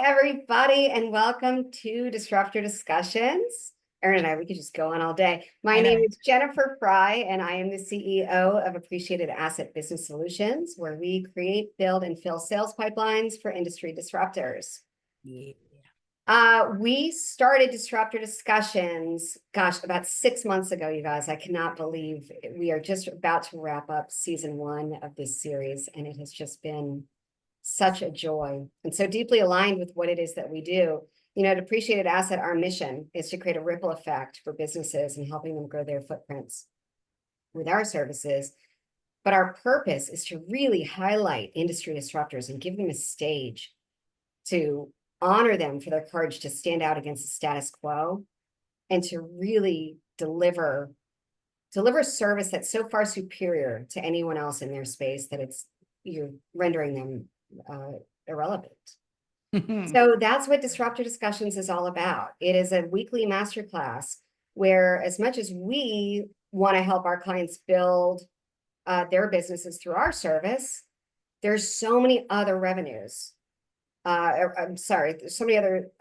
everybody, and welcome to Disruptor Discussions. Erin and I, we could just go on all day. My I know. name is Jennifer Fry, and I am the CEO of Appreciated Asset Business Solutions, where we create, build, and fill sales pipelines for industry disruptors. Yeah. We started Disruptor Discussions, gosh, about 6 months ago, you guys. I cannot believe we are just about to wrap up season 1 of this series, and it has just been such a joy and so deeply aligned with what it is that we do. You know, at Appreciated Asset, our mission is to create a ripple effect for businesses and helping them grow their footprints with our services. But our purpose is to really highlight industry disruptors and give them a stage to honor them for their courage to stand out against the status quo and to really deliver service that's so far superior to anyone else in their space that you're rendering them irrelevant. So that's what Disruptor Discussions is all about. It is a weekly masterclass where, as much as we want to help our clients build their businesses through our service, there's so many other revenues. There's so many other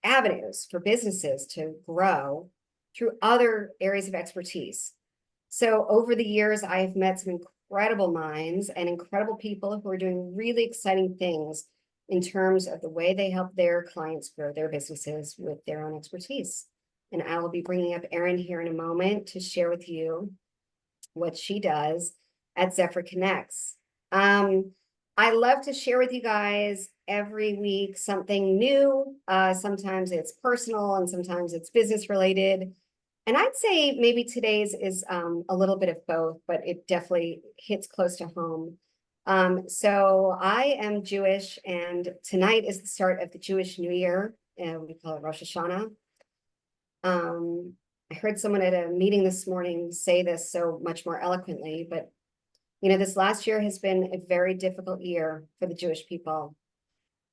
avenues for businesses to grow through other areas of expertise. So over the years, I've met some incredible minds and incredible people who are doing really exciting things in terms of the way they help their clients grow their businesses with their own expertise. And I will be bringing up Erin here in a moment to share with you what she does at Zephyr Connects. I love to share with you guys every week something new. Sometimes it's personal and sometimes it's business related. And I'd say maybe today's is a little bit of both, but it definitely hits close to home. So I am Jewish, and tonight is the start of the Jewish New Year, and we call it Rosh Hashanah. I heard someone at a meeting this morning say this so much more eloquently, but you know, this last year has been a very difficult year for the Jewish people.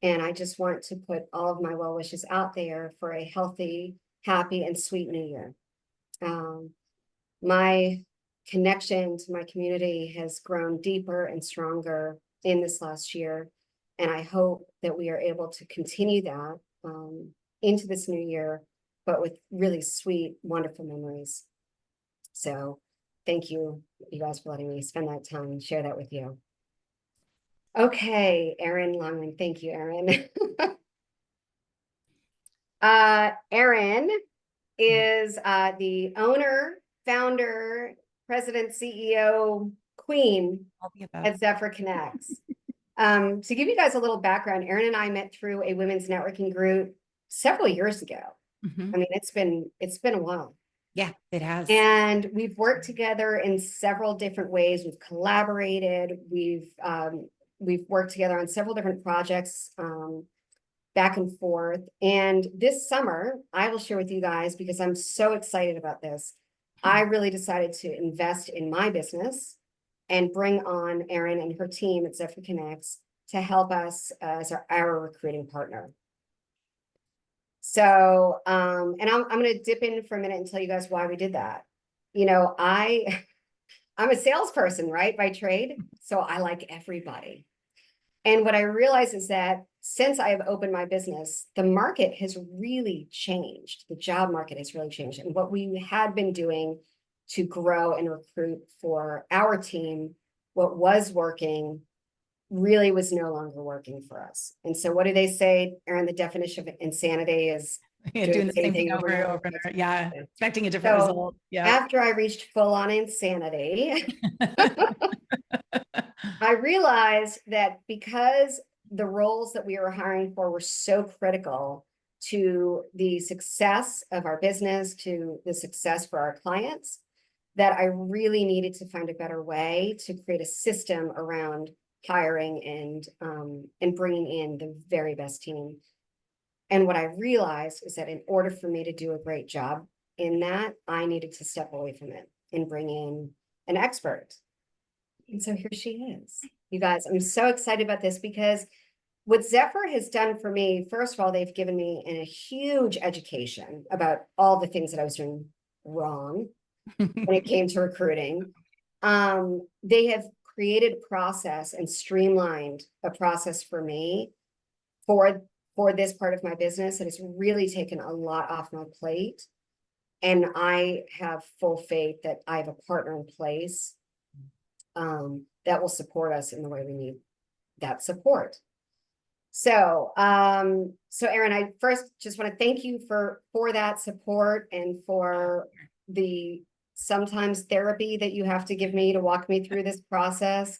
And I just want to put all of my well wishes out there for a healthy, happy, and sweet New Year. My connection to my community has grown deeper and stronger in this last year. And I hope that we are able to continue that into this new year, but with really sweet, wonderful memories. So thank you, you guys, for letting me spend that time and share that with you. Okay, Erin Longmoon. Thank you, Erin. Erin is the owner, founder, president, CEO, queen at Zephyr Connects. To give you guys a little background, Erin and I met through a women's networking group several years ago. I mean, it's been a while. Yeah, it has. And we've worked together in several different ways. We've collaborated. We've worked together on several different projects, back and forth. And this summer, I will share with you guys, because I'm so excited about this, I really decided to invest in my business and bring on Erin and her team at Zephyr Connects to help us as our recruiting partner. So, and I'm going to dip in for a minute and tell you guys why we did that. You know, I'm a salesperson, right, by trade. So I like everybody. And what I realize is that since I have opened my business, the market has really changed. The job market has really changed. And what we had been doing to grow and recruit for our team, what was working really was no longer working for us. And so what do they say, Erin? The definition of insanity is doing the same thing over and over. Yeah, expecting a different result. Yeah. After I reached full on insanity, I realized that because the roles that we were hiring for were so critical to the success of our business, to the success for our clients, that I really needed to find a better way to create a system around hiring and bringing in the very best team. And what I realized is that in order for me to do a great job in that, I needed to step away from it and bring in an expert. And so here she is. You guys, I'm so excited about this because what Zephyr has done for me, first of all, they've given me a huge education about all the things that I was doing wrong when it came to recruiting. They have created a process and streamlined a process for me for for this part of my business. It has really taken a lot off my plate. And I have full faith that I have a partner in place that will support us in the way we need that support. So, so Erin, I first just want to thank you for that support and for the sometimes therapy that you have to give me to walk me through this process.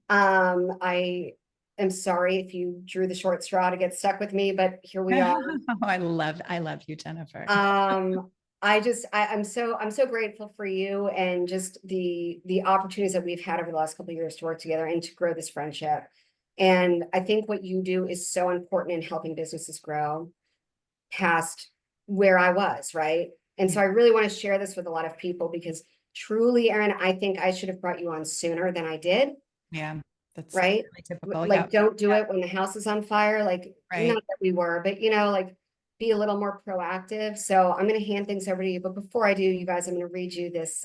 I am sorry if you drew the short straw to get stuck with me, but here we are. I love you, Jennifer. I'm so grateful for you and just the opportunities that we've had over the last couple of years to work together and to grow this friendship. And I think what you do is so important in helping businesses grow past where I was, right? And so I really want to share this with a lot of people because truly, Erin, I think I should have brought you on sooner than I did. Yeah, that's right. really typical. Like, don't do it when the house is on fire. Like, Right. not that we were, but like be a little more proactive. So I'm going to hand things over to you. But before I do, you guys, I'm going to read you this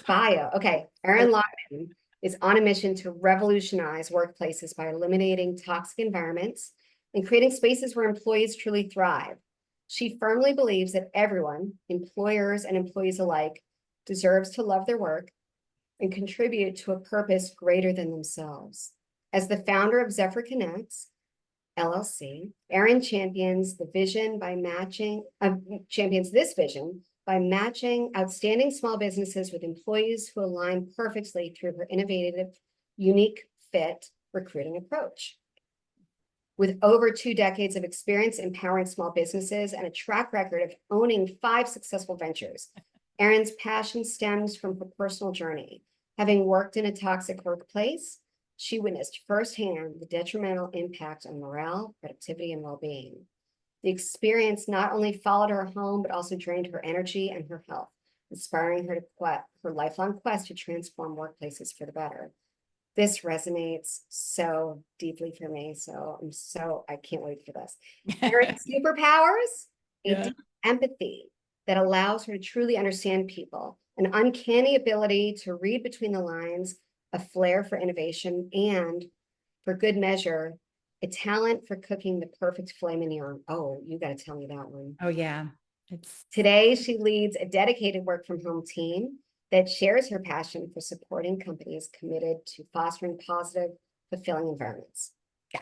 bio. Okay. Erin Longmoon is on a mission to revolutionize workplaces by eliminating toxic environments and creating spaces where employees truly thrive. She firmly believes that everyone, employers and employees alike, deserves to love their work and contribute to a purpose greater than themselves. As the founder of Zephyr Connects, LLC, Erin champions this vision by matching outstanding small businesses with employees who align perfectly through her innovative, unique fit recruiting approach. With over 2 decades of experience empowering small businesses and a track record of owning 5 successful ventures, Erin's passion stems from her personal journey. Having worked in a toxic workplace, she witnessed firsthand the detrimental impact on morale, productivity, and well-being. The experience not only followed her home, but also drained her energy and her health, inspiring her to her lifelong quest to transform workplaces for the better. This resonates so deeply for me. So I can't wait for this. Erin's superpowers, a deep empathy that allows her to truly understand people, an uncanny ability to read between the lines, a flair for innovation, and for good measure, a talent for cooking the perfect filet mignon. Oh, you got to tell me that one. Oh, yeah. Today, she leads a dedicated work from home team that shares her passion for supporting companies committed to fostering positive, fulfilling environments. Yeah.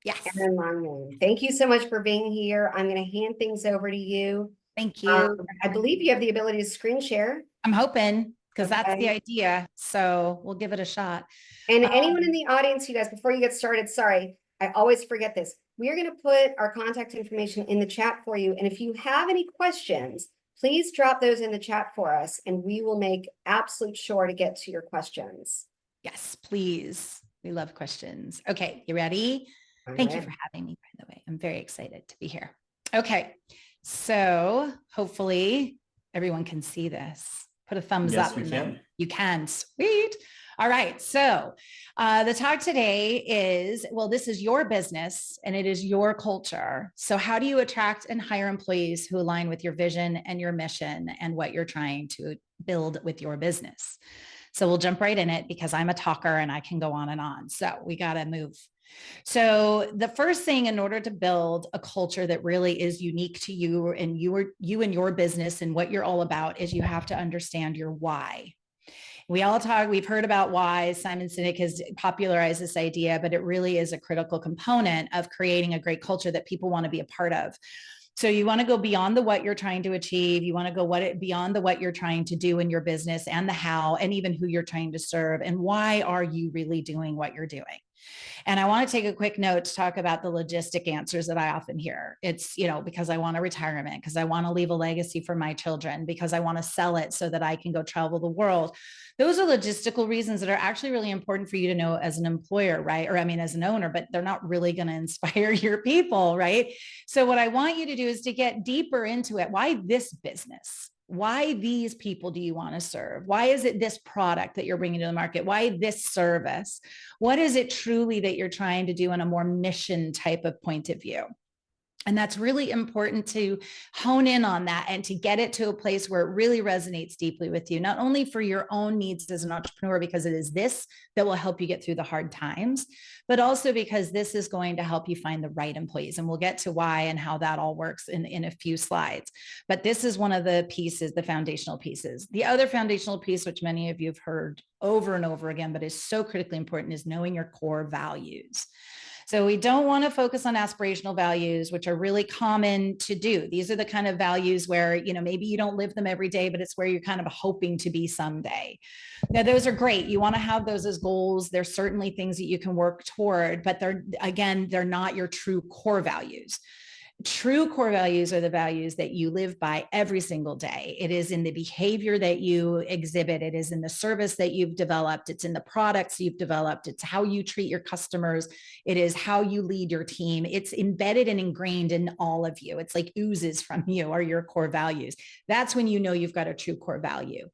Yes. Erin Longmoon, thank you so much for being here. I'm going to hand things over to you. Thank you. I believe you have the ability to screen share. I'm hoping, because that's the idea. So we'll give it a shot. And anyone in the audience, you guys, before you get started, sorry, I always forget this. We are going to put our contact information in the chat for you. And if you have any questions, please drop those in the chat for us and we will make absolute sure to get to your questions. Yes, please. We love questions. Okay, you ready? Thank you for having me, by the way. I'm very excited to be here. Okay, so hopefully everyone can see this. Put a thumbs up. Yes, we can. You can. Sweet. All right. So the talk today is, well, this is your business and it is your culture. So how do you attract and hire employees who align with your vision and your mission and what you're trying to build with your business? So we'll jump right in it because I'm a talker and I can go on and on. So we got to move. So the first thing, in order to build a culture that really is unique to you and you and your business and what you're all about, is you have to understand your why. We've heard about why. Simon Sinek has popularized this idea, but it really is a critical component of creating a great culture that people want to be a part of. So you want to go beyond the what you're trying to achieve. You want to go beyond the what you're trying to do in your business and the how, and even who you're trying to serve, and why are you really doing what you're doing. And I want to take a quick note to talk about the logistic answers that I often hear. It's, because I want a retirement, because I want to leave a legacy for my children, because I want to sell it so that I can go travel the world. Those are logistical reasons that are actually really important for you to know as an employer, right? Or as an owner, but they're not really going to inspire your people, right? So what I want you to do is to get deeper into it. Why this business? Why these people do you want to serve? Why is it this product that you're bringing to the market? Why this service? What is it truly that you're trying to do in a more mission type of point of view? And that's really important to hone in on that and to get it to a place where it really resonates deeply with you, not only for your own needs as an entrepreneur, because it is this that will help you get through the hard times, but also because this is going to help you find the right employees. And we'll get to why and how that all works in a few slides. But this is one of the pieces, the foundational pieces. The other foundational piece, which many of you have heard over and over again, but is so critically important, is knowing your core values. So we don't want to focus on aspirational values, which are really common to do. These are the kind of values where, you know, maybe you don't live them every day, but it's where you're kind of hoping to be someday. Now, those are great. You want to have those as goals. There's certainly things that you can work toward, but they're not your true core values. True core values are the values that you live by every single day. It is in the behavior that you exhibit. It is in the service that you've developed. It's in the products you've developed. It's how you treat your customers. It is how you lead your team. It's embedded and ingrained in all of you. It's like oozes from you are your core values. That's when you know you've got a true core value.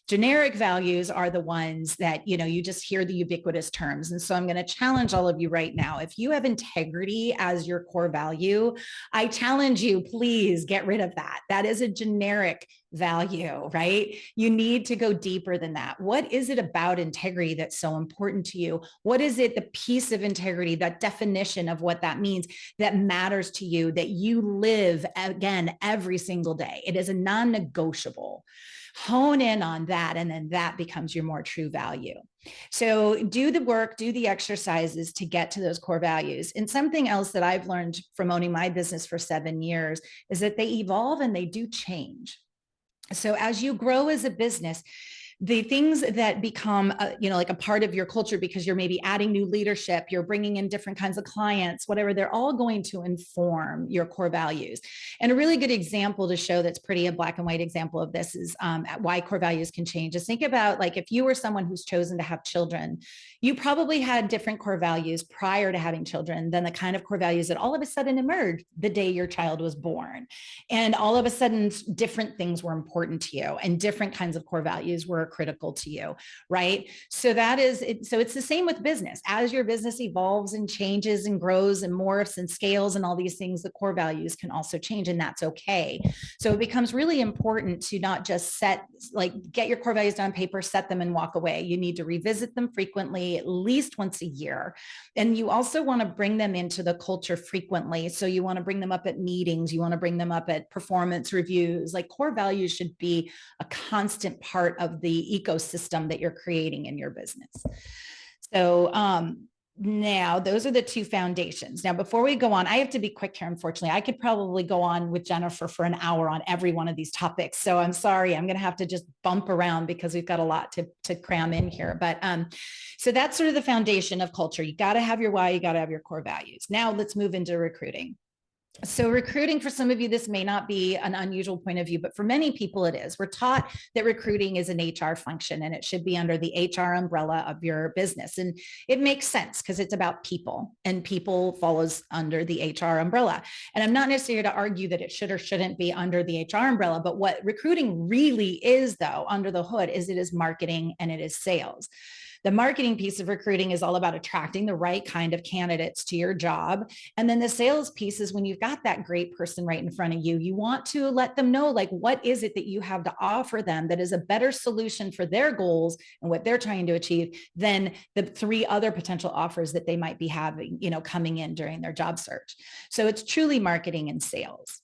Generic values are the ones that, you know, you just hear the ubiquitous terms. And so I'm going to challenge all of you right now. If you have integrity as your core value, I challenge you, please get rid of that. That is a generic value, right? You need to go deeper than that. What is it about integrity that's so important to you? What is it, the piece of integrity, that definition of what that means that matters to you, that you live again every single day? It is a non-negotiable. Hone in on that, and then that becomes your more true value. So do the work, do the exercises to get to those core values. And something else that I've learned from owning my business for 7 years is that they evolve and they do change. So as you grow as a business, the things that become, like a part of your culture because you're maybe adding new leadership, you're bringing in different kinds of clients, whatever, they're all going to inform your core values. And a really good example to show that's pretty a black and white example of this is why core values can change. Just think about like if you were someone who's chosen to have children, you probably had different core values prior to having children than the kind of core values that all of a sudden emerged the day your child was born. And all of a sudden, different things were important to you and different kinds of core values were critical to you, right? So that is it. So it's the same with business. As your business evolves and changes and grows and morphs and scales and all these things, the core values can also change, and that's okay. So it becomes really important to not just get your core values down on paper, set them and walk away. You need to revisit them frequently, at least once a year. And you also want to bring them into the culture frequently. So you want to bring them up at meetings. You want to bring them up at performance reviews. Like core values should be a constant part of the ecosystem that you're creating in your business. So now those are the two foundations. Now, before we go on, I have to be quick here. Unfortunately, I could probably go on with Jennifer for an hour on every one of these topics. So I'm sorry, I'm going to have to just bump around because we've got a lot to cram in here. But so that's sort of the foundation of culture. You got to have your why, you got to have your core values. Now let's move into recruiting. So recruiting, for some of you, this may not be an unusual point of view, but for many people it is. We're taught that recruiting is an HR function and it should be under the HR umbrella of your business. And it makes sense because it's about people and people follows under the HR umbrella. And I'm not necessarily here to argue that it should or shouldn't be under the HR umbrella, but what recruiting really is though, under the hood, is it is marketing and it is sales. The marketing piece of recruiting is all about attracting the right kind of candidates to your job. And then the sales piece is when you've got that great person right in front of you, you want to let them know, like, what is it that you have to offer them that is a better solution for their goals and what they're trying to achieve than the 3 other potential offers that they might be having, coming in during their job search. So it's truly marketing and sales.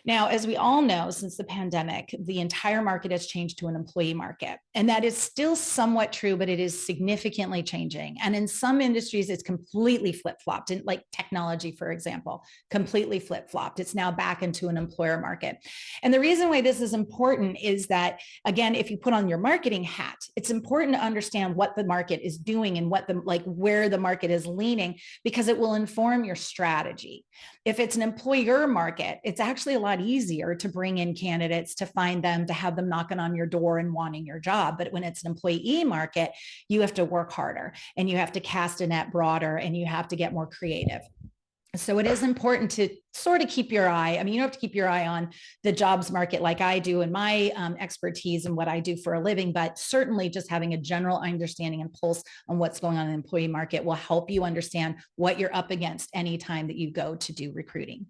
Now, as we all know, since the pandemic, the entire market has changed to an employee market. And that is still somewhat true, but it is significantly changing. And in some industries, it's completely flip-flopped. In like technology, for example, completely flip-flopped. It's now back into an employer market. And the reason why this is important is that, again, if you put on your marketing hat, it's important to understand what the market is doing and where the market is leaning, because it will inform your strategy. If it's an employer market, it's actually a lot easier to bring in candidates, to find them, to have them knocking on your door and wanting your job. But when it's an employee market, you have to work harder and you have to cast a net broader and you have to get more creative. So it is important to sort of keep your eye. I mean, you don't have to keep your eye on the jobs market like I do in my expertise and what I do for a living, but certainly just having a general understanding and pulse on what's going on in the employee market will help you understand what you're up against anytime that you go to do recruiting.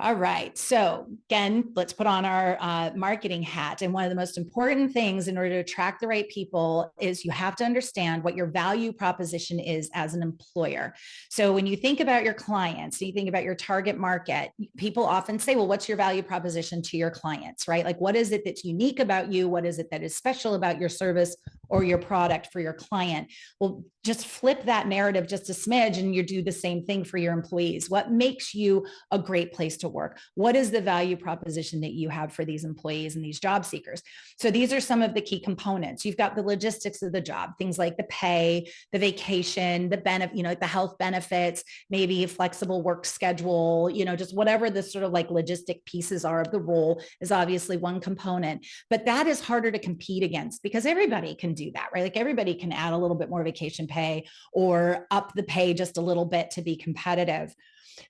All right. So again, let's put on our marketing hat. And one of the most important things in order to attract the right people is you have to understand what your value proposition is as an employer. So when you think about your clients, you think about your target market, people often say, well, what's your value proposition to your clients, right? Like, what is it that's unique about you? What is it that is special about your service or your product for your client? Well, just flip that narrative just a smidge and you do the same thing for your employees. What makes you a great place to work? What is the value proposition that you have for these employees and these job seekers? So these are some of the key components. You've got the logistics of the job, things like the pay, the vacation, the benefit, the health benefits, maybe a flexible work schedule, just whatever the sort of like logistic pieces are of the role is obviously one component. But that is harder to compete against because everybody can do that, right? Like everybody can add a little bit more vacation pay or up the pay just a little bit to be competitive.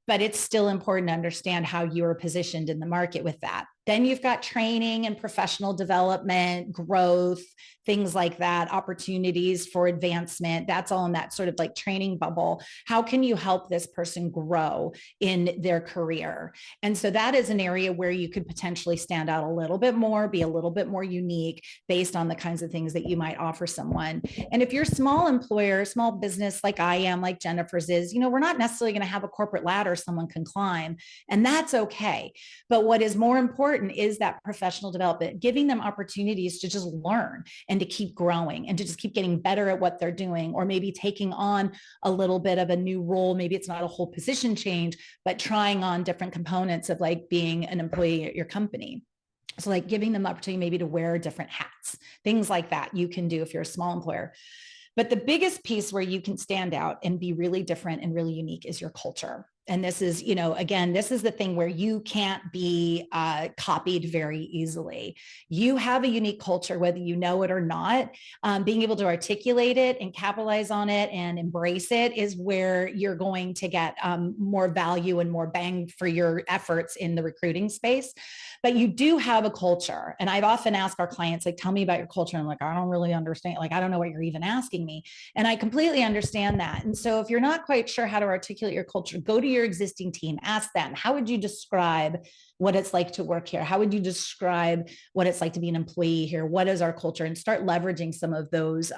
But it's still important to understand how you're positioned in the market with that. Then you've got training and professional development, growth, things like that, opportunities for advancement. That's all in that sort of like training bubble. How can you help this person grow in their career? And so that is an area where you could potentially stand out a little bit more, be a little bit more unique based on the kinds of things that you might offer someone. And if you're a small employer, small business like I am, like Jennifer's is, we're not necessarily going to have a corporate ladder someone can climb, and that's okay. But what is more important is that professional development, giving them opportunities to just learn and to keep growing and to just keep getting better at what they're doing, or maybe taking on a little bit of a new role. Maybe it's not a whole position change, but trying on different components of like being an employee at your company. So like giving them the opportunity maybe to wear different hats, things like that you can do if you're a small employer. But the biggest piece where you can stand out and be really different and really unique is your culture. And this is, again, this is the thing where you can't be copied very easily. You have a unique culture, whether you know it or not. Being able to articulate it and capitalize on it and embrace it is where you're going to get more value and more bang for your efforts in the recruiting space. But you do have a culture. And I've often asked our clients, like, tell me about your culture. And I'm like, I don't really understand. Like, I don't know what you're even asking me. And I completely understand that. And so if you're not quite sure how to articulate your culture, go to your existing team, ask them, how would you describe what it's like to work here? How would you describe what it's like to be an employee here? What is our culture? And start leveraging some of those,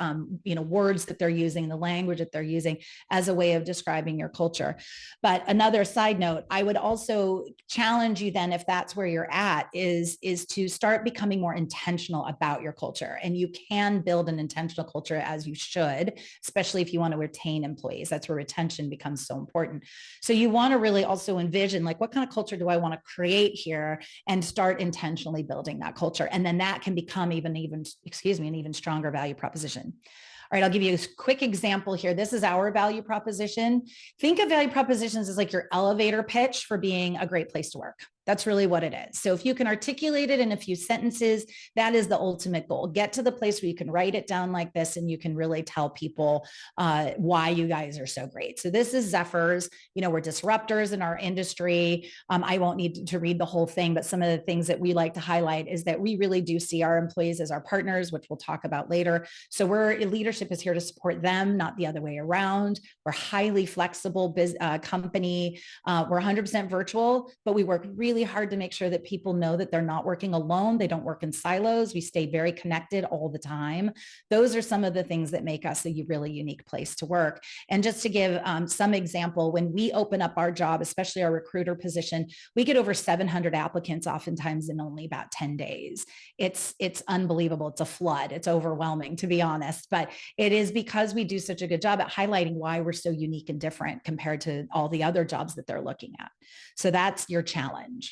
words that they're using, the language that they're using as a way of describing your culture. But another side note, I would also challenge you then, if that's where you're at, is to start becoming more intentional about your culture. And you can build an intentional culture, as you should, especially if you want to retain employees. That's where retention becomes so important. So you want to really also envision, like, what kind of culture do I want to create here, and start intentionally building that culture. And then that can become an even stronger value proposition. All right, I'll give you a quick example here. This is our value proposition. Think of value propositions as like your elevator pitch for being a great place to work. That's really what it is. So if you can articulate it in a few sentences, that is the ultimate goal. Get to the place where you can write it down like this and you can really tell people why you guys are so great. So this is Zephyrs. We're disruptors in our industry. I won't need to read the whole thing, but some of the things that we like to highlight is that we really do see our employees as our partners, which we'll talk about later. So leadership is here to support them, not the other way around. We're highly flexible company. We're 100% virtual, but we work really hard to make sure that people know that they're not working alone. They don't work in silos. We stay very connected all the time. Those are some of the things that make us a really unique place to work. And just to give some example, when we open up our job, especially our recruiter position, we get over 700 applicants oftentimes in only about 10 days. It's unbelievable. It's a flood. It's overwhelming, to be honest, but it is because we do such a good job at highlighting why we're so unique and different compared to all the other jobs that they're looking at. So that's your challenge.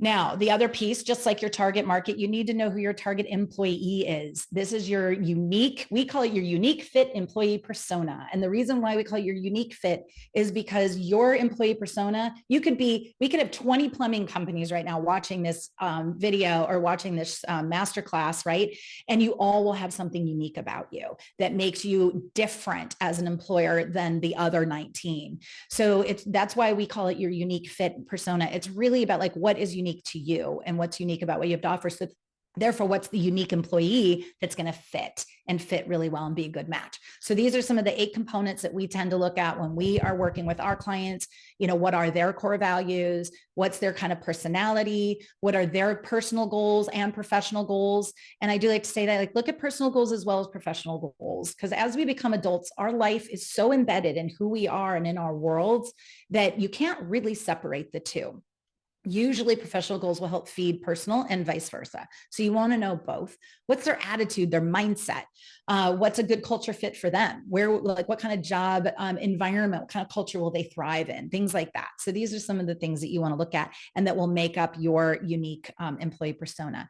Now, the other piece, just like your target market, you need to know who your target employee is. This is your unique, we call it your unique fit employee persona. And the reason why we call it your unique fit is because your employee persona, we could have 20 plumbing companies right now watching this video or watching this masterclass, right? And you all will have something unique about you that makes you different as an employer than the other 19. So that's why we call it your unique fit persona. It's really about like what is unique to you and what's unique about what you have to offer. So Therefore, what's the unique employee that's going to fit and fit really well and be a good match? So these are some of the 8 components that we tend to look at when we are working with our clients. You know, what are their core values? What's their kind of personality? What are their personal goals and professional goals? And I do like to say that, like, look at personal goals as well as professional goals, because as we become adults, our life is so embedded in who we are and in our worlds that you can't really separate the two. Usually professional goals will help feed personal and vice versa. So you want to know both. What's their attitude, their mindset? What's a good culture fit for them? Where, like, what kind of job environment, what kind of culture will they thrive in? Things like that. So these are some of the things that you want to look at and that will make up your unique employee persona.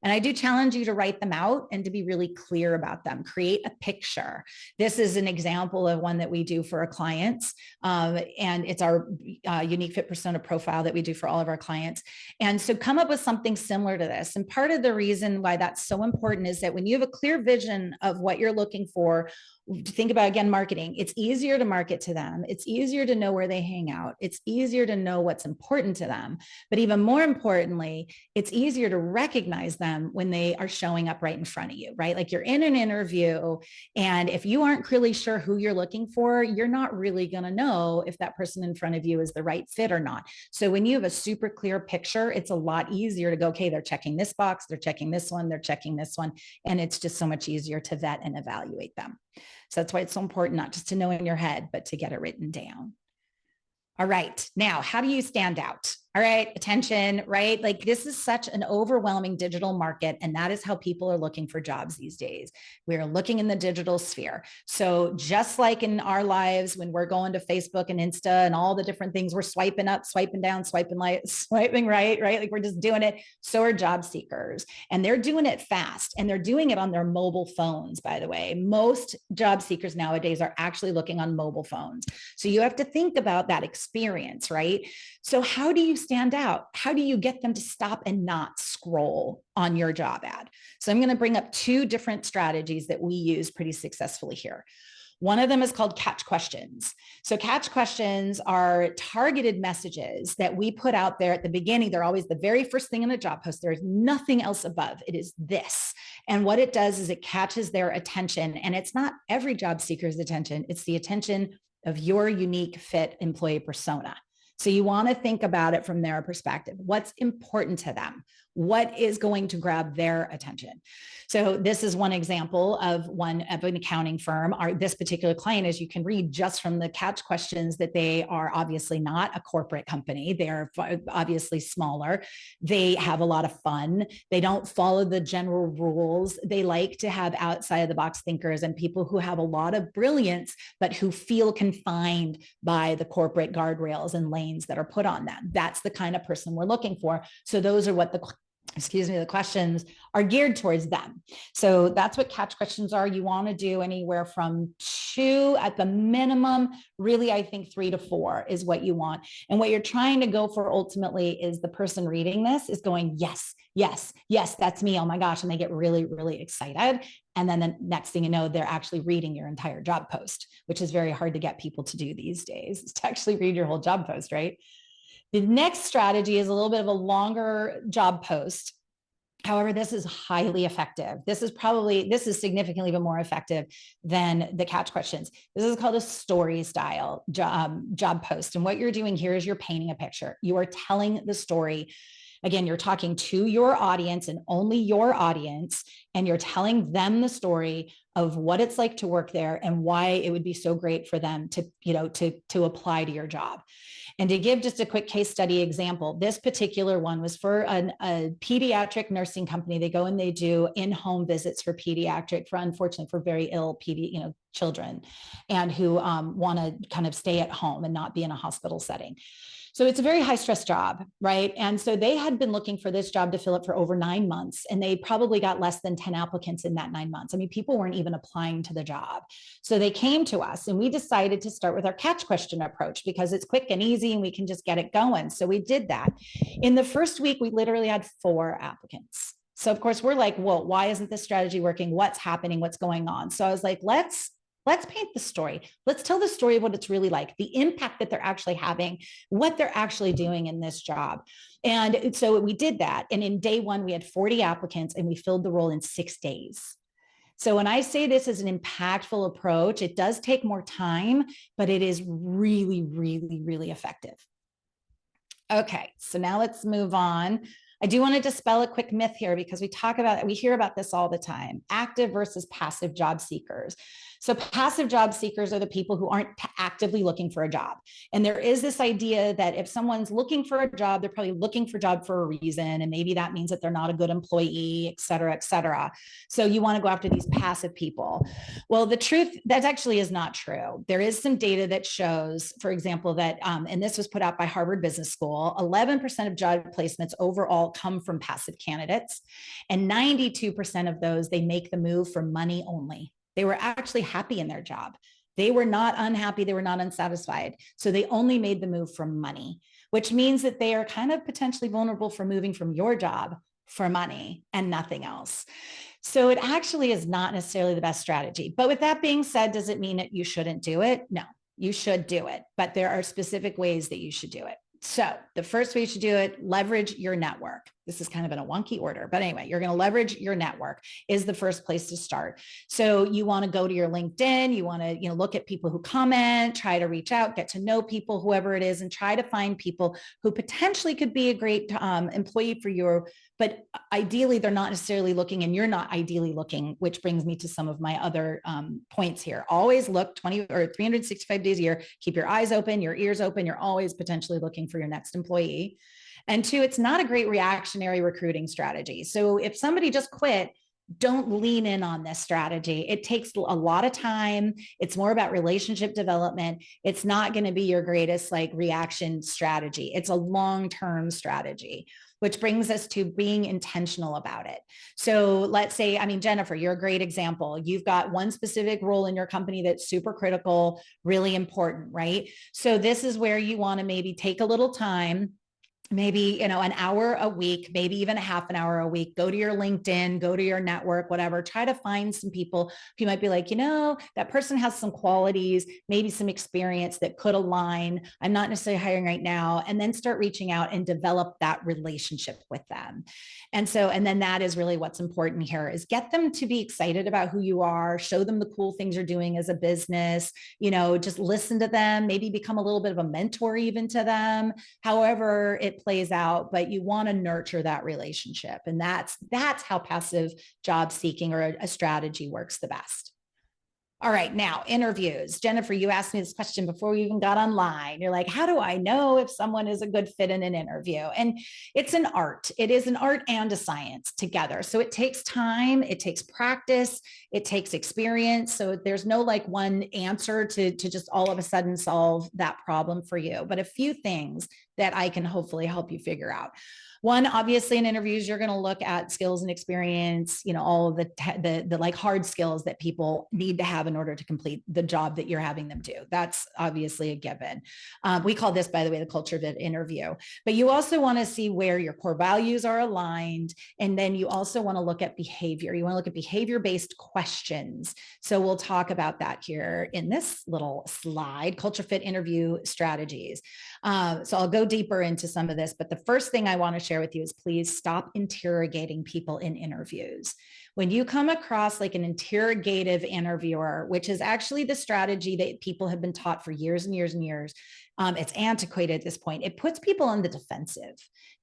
And I do challenge you to write them out and to be really clear about them. Create a picture. This is an example of one that we do for our clients. And it's our unique fit persona profile that we do for all of our clients. And so come up with something similar to this. And part of the reason why that's so important is that when you have a clear vision of what you're looking for, think about, again, marketing. It's easier to market to them. It's easier to know where they hang out. It's easier to know what's important to them. But even more importantly, it's easier to recognize them when they are showing up right in front of you, right? Like, you're in an interview, and if you aren't really sure who you're looking for, you're not really going to know if that person in front of you is the right fit or not. So when you have a super clear picture, it's a lot easier to go, okay, they're checking this box, they're checking this one, they're checking this one. And it's just so much easier to vet and evaluate them. So that's why it's so important, not just to know in your head, but to get it written down. All right. Now, how do you stand out? All right. Attention, right? Like, this is such an overwhelming digital market. And that is how people are looking for jobs these days. We're looking in the digital sphere. So just like in our lives, when we're going to Facebook and Insta and all the different things, we're swiping up, swiping down, swiping right, right? Like, we're just doing it. So are job seekers. And they're doing it fast. And they're doing it on their mobile phones, by the way. Most job seekers nowadays are actually looking on mobile phones. So you have to think about that experience, right? So how do you stand out? How do you get them to stop and not scroll on your job ad? So I'm going to bring up 2 different strategies that we use pretty successfully here. One of them is called catch questions. So catch questions are targeted messages that we put out there at the beginning. They're always the very first thing in the job post. There's nothing else above. It is this. And what it does is it catches their attention. And it's not every job seeker's attention. It's the attention of your unique fit employee persona. So you want to think about it from their perspective. What's important to them? What is going to grab their attention? So this is one example of an accounting firm. This particular client, as you can read just from the catch questions, that they are obviously not a corporate company. They're obviously smaller. They have a lot of fun. They don't follow the general rules. They like to have outside of the box thinkers and people who have a lot of brilliance, but who feel confined by the corporate guardrails and lanes that are put on them. That's the kind of person we're looking for. So those are what the questions are geared towards them. So that's what catch questions are. You want to do anywhere from 2 at the minimum. Really, I think 3 to 4 is what you want. And what you're trying to go for ultimately is the person reading this is going, yes, yes, yes, that's me. Oh my gosh. And they get really, really excited. And then the next thing you know, they're actually reading your entire job post, which is very hard to get people to do these days, is to actually read your whole job post, right? The next strategy is a little bit of a longer job post. However, this is highly effective. This is significantly even more effective than the catch questions. This is called a story style job post. And what you're doing here is you're painting a picture. You are telling the story. Again, you're talking to your audience and only your audience, and you're telling them the story of what it's like to work there and why it would be so great for them to apply to your job. And to give just a quick case study example, this particular one was for a pediatric nursing company. They go and they do in-home visits for unfortunately, for very ill children, and who want to kind of stay at home and not be in a hospital setting. So it's a very high stress job, right? And so they had been looking for this job to fill it for over 9 months, and they probably got less than 10 applicants in that 9 months. I mean, people weren't even applying to the job. So they came to us, and we decided to start with our catch question approach because it's quick and easy and we can just get it going. So we did that. In the first week, we literally had 4 applicants. So of course we're like, well, why isn't this strategy working? What's happening? What's going on? So I was like, let's Let's paint the story. Let's tell the story of what it's really like, the impact that they're actually having, what they're actually doing in this job. And so we did that. And in day one, we had 40 applicants and we filled the role in 6 days. So when I say this is an impactful approach, it does take more time, but it is really, really, really effective. Okay, so now let's move on. I do want to dispel a quick myth here because we hear about this all the time, active versus passive job seekers. So passive job seekers are the people who aren't actively looking for a job. And there is this idea that if someone's looking for a job, they're probably looking for a job for a reason. And maybe that means that they're not a good employee, et cetera, et cetera. So you want to go after these passive people. Well, the truth, that actually is not true. There is some data that shows, for example, that, and this was put out by Harvard Business School, 11% of job placements overall come from passive candidates. And 92% of those, they make the move for money only. They were actually happy in their job. They were not unhappy. They were not unsatisfied. So they only made the move for money, which means that they are kind of potentially vulnerable for moving from your job for money and nothing else. So it actually is not necessarily the best strategy. But with that being said, does it mean that you shouldn't do it? No, you should do it, but there are specific ways that you should do it. So the first way you should do it, leverage your network. This is kind of in a wonky order, but anyway, you're going to leverage your network is the first place to start. So you want to go to your LinkedIn, you want to, look at people who comment, try to reach out, get to know people, whoever it is, and try to find people who potentially could be a great employee for you. But ideally, they're not necessarily looking and you're not ideally looking, which brings me to some of my other points here. Always look 20 or 365 days a year, keep your eyes open, your ears open. You're always potentially looking for your next employee. And two, it's not a great reactionary recruiting strategy. So if somebody just quit, don't lean in on this strategy. It takes a lot of time. It's more about relationship development. It's not going to be your greatest reaction strategy. It's a long-term strategy, which brings us to being intentional about it. So let's say, Jennifer, you're a great example. You've got one specific role in your company that's super critical, really important, right? So this is where you want to maybe take a little time, maybe, an hour a week, maybe even a half an hour a week, go to your LinkedIn, go to your network, whatever, try to find some people who might be like, that person has some qualities, maybe some experience that could align. I'm not necessarily hiring right now. And then start reaching out and develop that relationship with them. And then that is really what's important here is get them to be excited about who you are, show them the cool things you're doing as a business, just listen to them, maybe become a little bit of a mentor even to them, however it plays out, but you want to nurture that relationship. And that's how passive job seeking or a strategy works the best. All right, now interviews. Jennifer, you asked me this question before we even got online. You're like, how do I know if someone is a good fit in an interview? And it's an art. It is an art and a science together. So it takes time, it takes practice, it takes experience. So there's no one answer to just all of a sudden solve that problem for you, but a few things that I can hopefully help you figure out. One, obviously in interviews, you're going to look at skills and experience, all of the hard skills that people need to have in order to complete the job that you're having them do. That's obviously a given. We call this, by the way, the culture fit interview. But you also want to see where your core values are aligned. And then you also want to look at behavior. You want to look at behavior-based questions. So we'll talk about that here in this little slide, culture fit interview strategies. So I'll go deeper into some of this, but the first thing I want to share with you is please stop interrogating people in interviews. When you come across an interrogative interviewer, which is actually the strategy that people have been taught for years and years and years, it's antiquated at this point. It puts people on the defensive.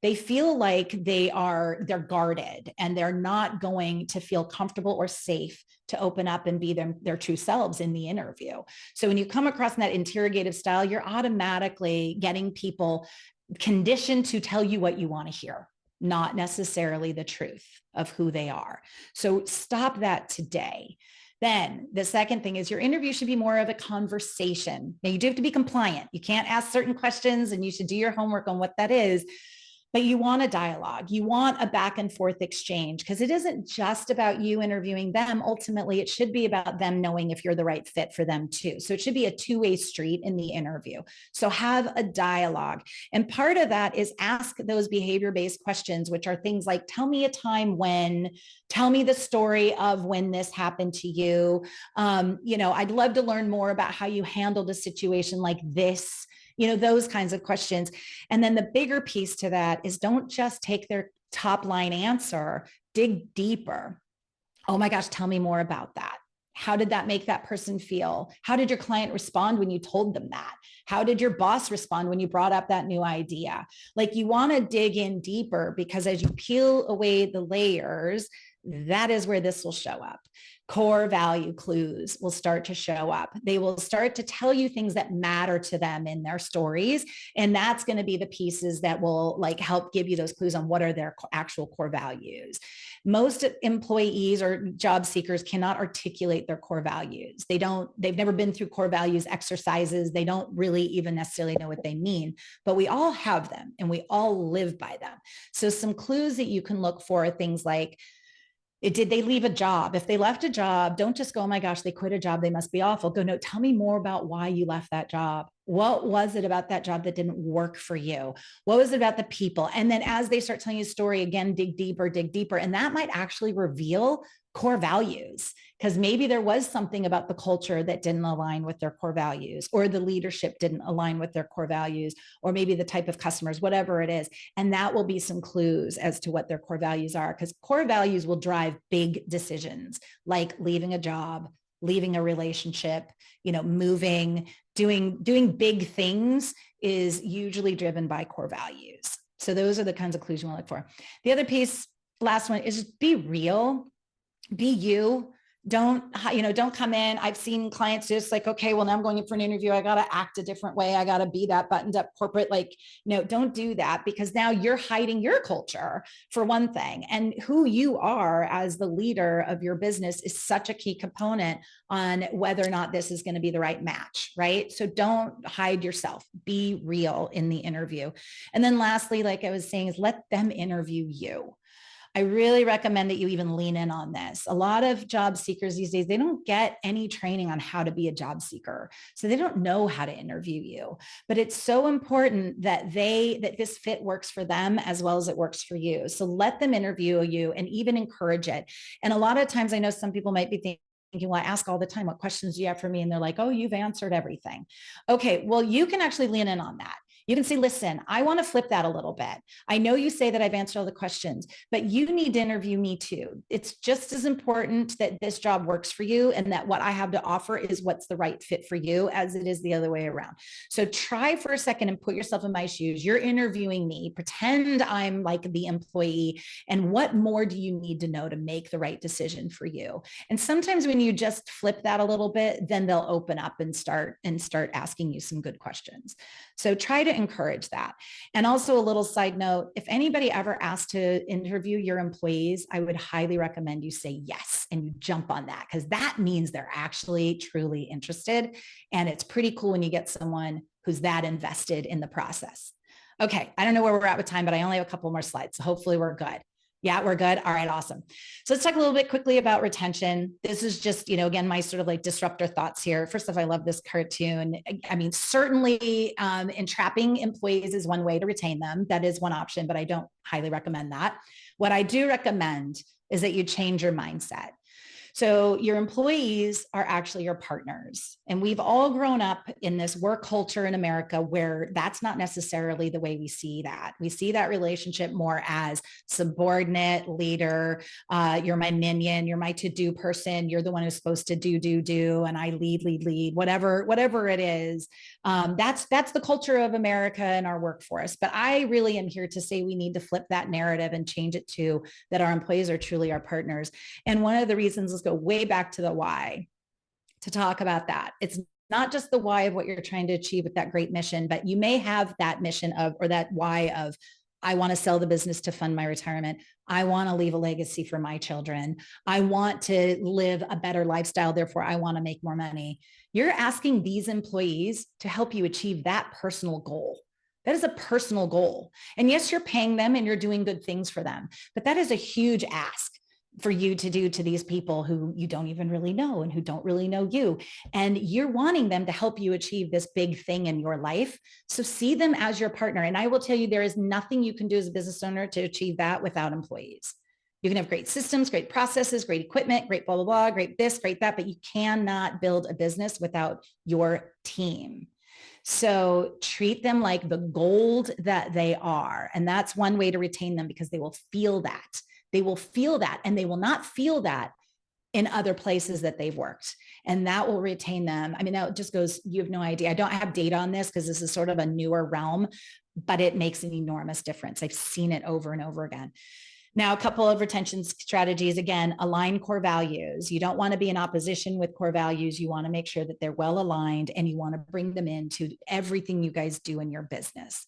They feel like they're guarded and they're not going to feel comfortable or safe to open up and be their true selves in the interview. So when you come across in that interrogative style, you're automatically getting people conditioned to tell you what you want to hear, not necessarily the truth of who they are. So stop that today. Then the second thing is your interview should be more of a conversation. Now you do have to be compliant. You can't ask certain questions and you should do your homework on what that is. But you want a dialogue, you want a back and forth exchange, because it isn't just about you interviewing them. Ultimately, it should be about them knowing if you're the right fit for them too. So it should be a two-way street in the interview. So have a dialogue. And part of that is ask those behavior-based questions, which are things like, tell me a time when, tell me the story of when this happened to you. I'd love to learn more about how you handled a situation like this, those kinds of questions. And then the bigger piece to that is, don't just take their top line answer, dig deeper. Oh my gosh, tell me more about that. How did that make that person feel? How did your client respond when you told them that? How did your boss respond when you brought up that new idea? Like, you want to dig in deeper, because as you peel away the layers, that is where this will show up. Core value clues will start to show up. They will start to tell you things that matter to them in their stories. And that's going to be the pieces that will help give you those clues on what are their actual core values. Most employees or job seekers cannot articulate their core values. They've never been through core values exercises. They don't really even necessarily know what they mean, but we all have them and we all live by them. So some clues that you can look for are things like, did they leave a job? If they left a job, don't just go, oh my gosh, they quit a job, they must be awful. Go, no, tell me more about why you left that job. What was it about that job that didn't work for you? What was it about the people? And then as they start telling you a story, again, dig deeper. And that might actually reveal core values, because maybe there was something about the culture that didn't align with their core values, or the leadership didn't align with their core values, or maybe the type of customers, whatever it is. And that will be some clues as to what their core values are, because core values will drive big decisions like leaving a job, leaving a relationship, moving, doing big things is usually driven by core values. So those are the kinds of clues you want to look for. The other piece, last one, is just be real. Be you. Don't come in. I've seen clients just like, okay, well, now I'm going in for an interview. I got to act a different way. I got to be that buttoned up corporate. Don't do that, because now you're hiding your culture for one thing. And who you are as the leader of your business is such a key component on whether or not this is going to be the right match, right? So don't hide yourself. Be real in the interview. And then lastly, like I was saying, is let them interview you. I really recommend that you even lean in on this. A lot of job seekers these days, they don't get any training on how to be a job seeker. So they don't know how to interview you, but it's so important that this fit works for them as well as it works for you. So let them interview you and even encourage it. And a lot of times I know some people might be thinking, well, I ask all the time, what questions do you have for me? And they're like, oh, you've answered everything. Okay, well, you can actually lean in on that. You can say, listen, I want to flip that a little bit. I know you say that I've answered all the questions, but you need to interview me too. It's just as important that this job works for you and that what I have to offer is what's the right fit for you as it is the other way around. So try for a second and put yourself in my shoes. You're interviewing me. Pretend I'm like the employee. And what more do you need to know to make the right decision for you? And sometimes when you just flip that a little bit, then they'll open up and start asking you some good questions. So try to encourage that. And also a little side note, if anybody ever asks to interview your employees, I would highly recommend you say yes and you jump on that, because that means they're actually truly interested. And it's pretty cool when you get someone who's that invested in the process. Okay, I don't know where we're at with time, but I only have a couple more slides. So hopefully we're good. Yeah, we're good. All right, awesome. So let's talk a little bit quickly about retention. This is just, again, my sort of like disruptor thoughts here. First off, I love this cartoon. I mean, certainly entrapping employees is one way to retain them. That is one option, but I don't highly recommend that. What I do recommend is that you change your mindset. So your employees are actually your partners. And we've all grown up in this work culture in America where that's not necessarily the way we see that. We see that relationship more as subordinate leader. You're my minion. You're my to-do person. You're the one who's supposed to do, and I lead, whatever it is. That's the culture of America and our workforce. But I really am here to say we need to flip that narrative and change it to that our employees are truly our partners. And one of the reasons, let's go way back to the why to talk about that. It's not just the why of what you're trying to achieve with that great mission, but you may have that mission of, or that why of, I want to sell the business to fund my retirement. I want to leave a legacy for my children. I want to live a better lifestyle. Therefore, I want to make more money. You're asking these employees to help you achieve that personal goal. That is a personal goal. And yes, you're paying them and you're doing good things for them, but that is a huge ask for you to do to these people who you don't even really know and who don't really know you. And you're wanting them to help you achieve this big thing in your life. So see them as your partner. And I will tell you, there is nothing you can do as a business owner to achieve that without employees. You can have great systems, great processes, great equipment, great blah, blah, blah, great this, great that, but you cannot build a business without your team. So treat them like the gold that they are. And that's one way to retain them, because they will feel that. They will feel that, and they will not feel that in other places that they've worked. And that will retain them. I mean, that just goes, you have no idea. I don't have data on this because this is sort of a newer realm, but it makes an enormous difference. I've seen it over and over again. Now, a couple of retention strategies. Again, align core values. You don't want to be in opposition with core values. You want to make sure that they're well aligned, and you want to bring them into everything you guys do in your business.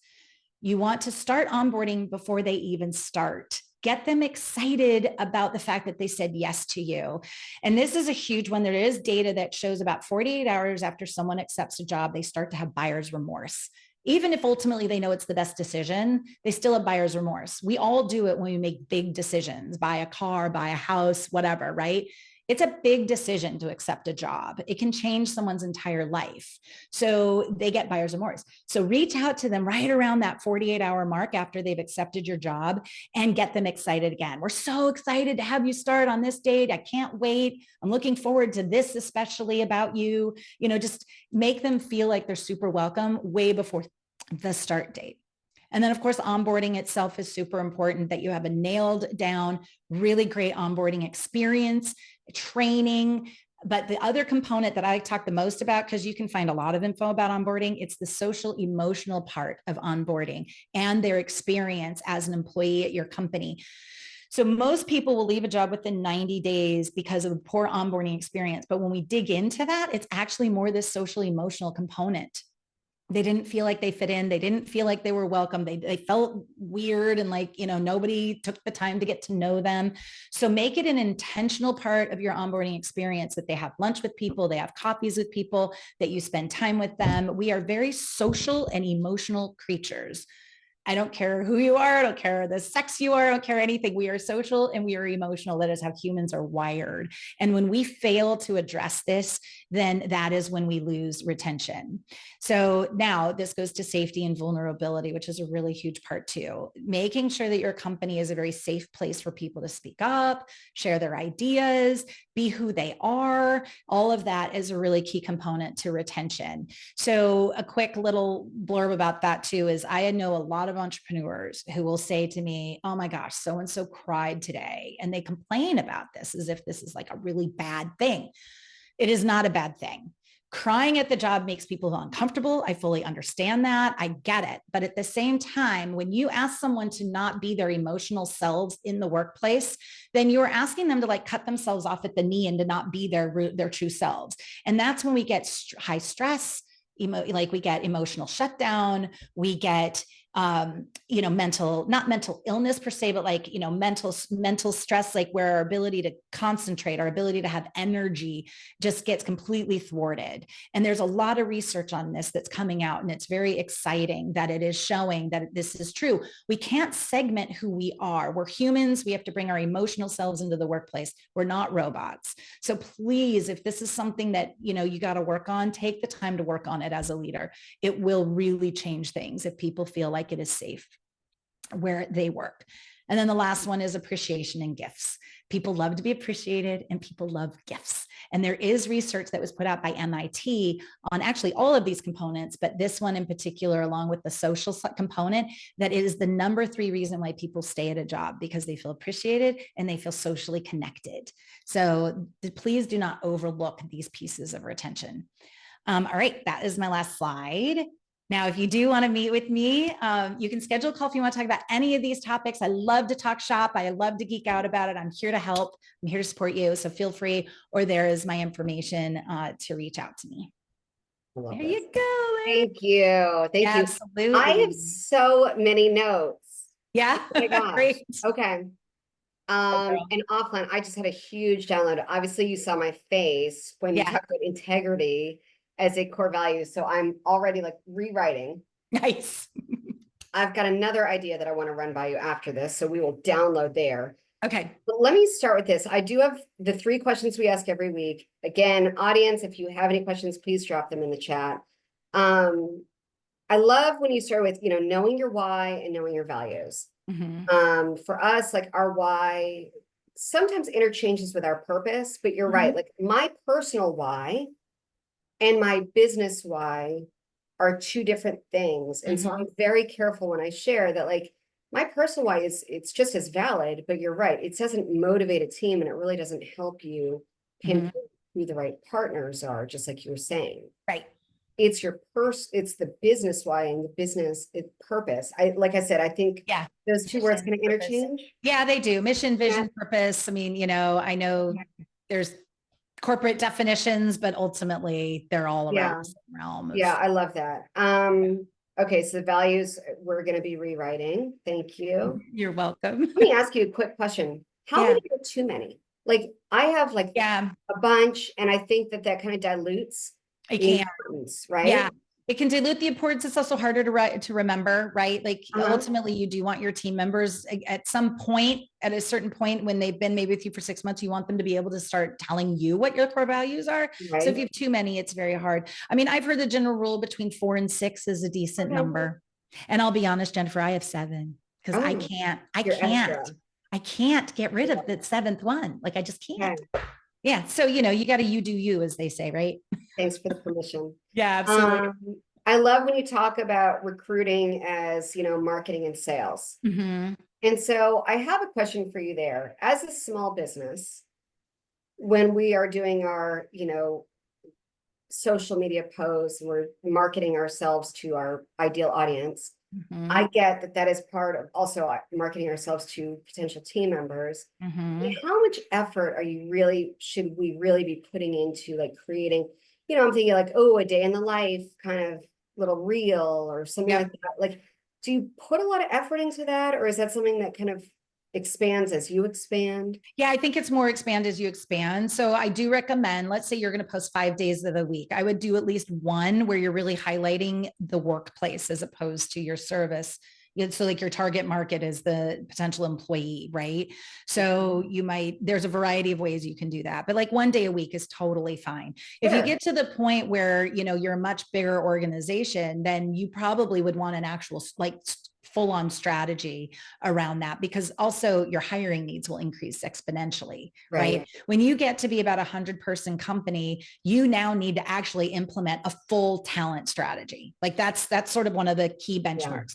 You want to start onboarding before they even start. Get them excited about the fact that they said yes to you. And this is a huge one. There is data that shows about 48 hours after someone accepts a job, they start to have buyer's remorse. Even if ultimately they know it's the best decision, they still have buyer's remorse. We all do it when we make big decisions, buy a car, buy a house, whatever, right? It's a big decision to accept a job. It can change someone's entire life. So they get buyer's remorse. So reach out to them right around that 48-hour mark after they've accepted your job and get them excited again. We're so excited to have you start on this date. I can't wait. I'm looking forward to this, especially about you. You know, just make them feel like they're super welcome way before the start date. And then, of course, onboarding itself is super important, that you have a nailed down, really great onboarding experience, training. But the other component that I talk the most about, because you can find a lot of info about onboarding, it's the social emotional part of onboarding and their experience as an employee at your company. So most people will leave a job within 90 days because of a poor onboarding experience. But when we dig into that, it's actually more this social emotional component. They didn't feel like they fit in. They didn't feel like they were welcome. They felt weird, and like, you know, nobody took the time to get to know them. So make it an intentional part of your onboarding experience that they have lunch with people, they have coffees with people, that you spend time with them. We are very social and emotional creatures. I don't care who you are. I don't care the sex you are. I don't care anything. We are social and we are emotional. That is how humans are wired. And when we fail to address this, then that is when we lose retention. So now this goes to safety and vulnerability, which is a really huge part too. Making sure that your company is a very safe place for people to speak up, share their ideas, be who they are. All of that is a really key component to retention. So a quick little blurb about that too is, I know a lot of entrepreneurs who will say to me, oh my gosh, so-and-so cried today. And they complain about this as if this is like a really bad thing. It is not a bad thing. Crying at the job makes people feel uncomfortable. I fully understand that. I get it. But at the same time, when you ask someone to not be their emotional selves in the workplace, then you're asking them to like cut themselves off at the knee and to not be their true selves. And that's when we get high stress, like we get emotional shutdown, we get not mental illness per se, but like, mental stress, like where our ability to concentrate, our ability to have energy just gets completely thwarted. And there's a lot of research on this that's coming out, and it's very exciting that it is showing that this is true. We can't segment who we are. We're humans. We have to bring our emotional selves into the workplace. We're not robots. So please, if this is something that, you got to work on, take the time to work on it as a leader. It will really change things if people feel like it is safe where they work. And then the last one is appreciation and gifts. People love to be appreciated and people love gifts. And there is research that was put out by MIT on actually all of these components, but this one in particular, along with the social component, that is the number 3 reason why people stay at a job, because they feel appreciated and they feel socially connected. So please do not overlook these pieces of retention. All right, that is my last slide. Now, if you do want to meet with me, you can schedule a call if you want to talk about any of these topics. I love to talk shop. I love to geek out about it. I'm here to help. I'm here to support you. So feel free, or there is my information to reach out to me. There you go. Thank you. Thank you. Absolutely. I have so many notes. Yeah. Oh my gosh. Great. Okay. And offline, I just had a huge download. Obviously, you saw my face when you talked about integrity as a core value. So I'm already like rewriting. Nice. I've got another idea that I want to run by you after this, so we will download there. Okay. But let me start with this. I do have the 3 questions we ask every week. Again, audience, if you have any questions, please drop them in the chat. I love when you start with, knowing your why and knowing your values. For us, like our why sometimes interchanges with our purpose, but you're right. Like my personal why and my business why are 2 different things. And so I'm very careful when I share that, like, my personal why it's just as valid, but you're right. It doesn't motivate a team and it really doesn't help you pinpoint who the right partners are, just like you were saying. Right. It's it's the business why and the business purpose. Like I said, I think those 2 words kind of interchange. Yeah, they do. Mission, vision, purpose. I mean, I know there's corporate definitions, but ultimately they're all around the same realm. Yeah, I love that. Okay, so the values we're going to be rewriting. Thank you. You're welcome. Let me ask you a quick question. How many are too many? Like I have like a bunch, and I think that kind of dilutes the importance, right? Yeah. It can dilute the importance. It's also harder to remember, right? Like ultimately you do want your team members at some point, at a certain point when they've been maybe with you for 6 months, you want them to be able to start telling you what your core values are. Right. So if you have too many, it's very hard. I mean, I've heard the general rule between 4 and 6 is a decent number. And I'll be honest, Jennifer, I have 7 because I can't get rid of the 7th one. Like I just can't. Okay. Yeah. So, you got to, you do you, as they say, right? Thanks for the permission. Yeah, absolutely. I love when you talk about recruiting as, marketing and sales. And so I have a question for you there. As a small business, when we are doing our, social media posts, we're marketing ourselves to our ideal audience. I get that is part of also marketing ourselves to potential team members. How much effort should we really be putting into like creating, I'm thinking like, a day in the life kind of little reel or something like that. Like, do you put a lot of effort into that, or is that something that kind of expands as you expand? Yeah, I think it's more expand as you expand. So I do recommend, let's say you're going to post 5 days of the week. I would do at least one where you're really highlighting the workplace as opposed to your service. So like your target market is the potential employee, right? So there's a variety of ways you can do that, but like 1 day a week is totally fine. If you get to the point where, you're a much bigger organization, then you probably would want an actual like full-on strategy around that, because also your hiring needs will increase exponentially, right? When you get to be about 100-person company, you now need to actually implement a full talent strategy. Like that's sort of one of the key benchmarks.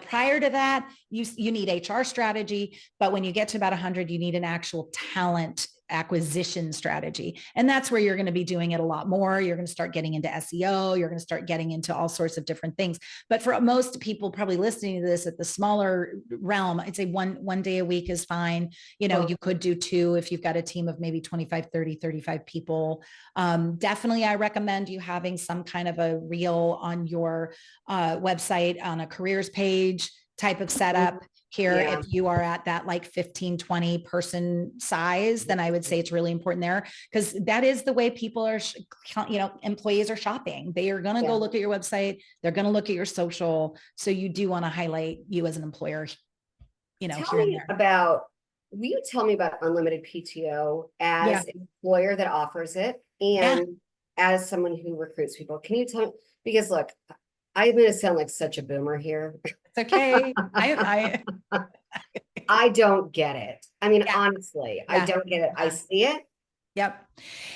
Prior to that, you need HR strategy, but when you get to about 100, you need an actual talent acquisition strategy. And that's where you're going to be doing it a lot more. You're going to start getting into SEO. You're going to start getting into all sorts of different things. But for most people probably listening to this at the smaller realm, I'd say one day a week is fine. You could do 2 if you've got a team of maybe 25, 30, 35 people. Definitely, I recommend you having some kind of a reel on your website on a careers page type of setup. Here, if you are at that like 15, 20 person size, then I would say it's really important there, because that is the way people are, employees are shopping. They are going to go look at your website. They're going to look at your social. So you do want to highlight you as an employer, will you tell me about unlimited PTO as an employer that offers it and as someone who recruits people? Can you tell me, because look, I'm going to sound like such a boomer here. It's okay. I don't get it. I mean, honestly, I don't get it. I see it. Yep.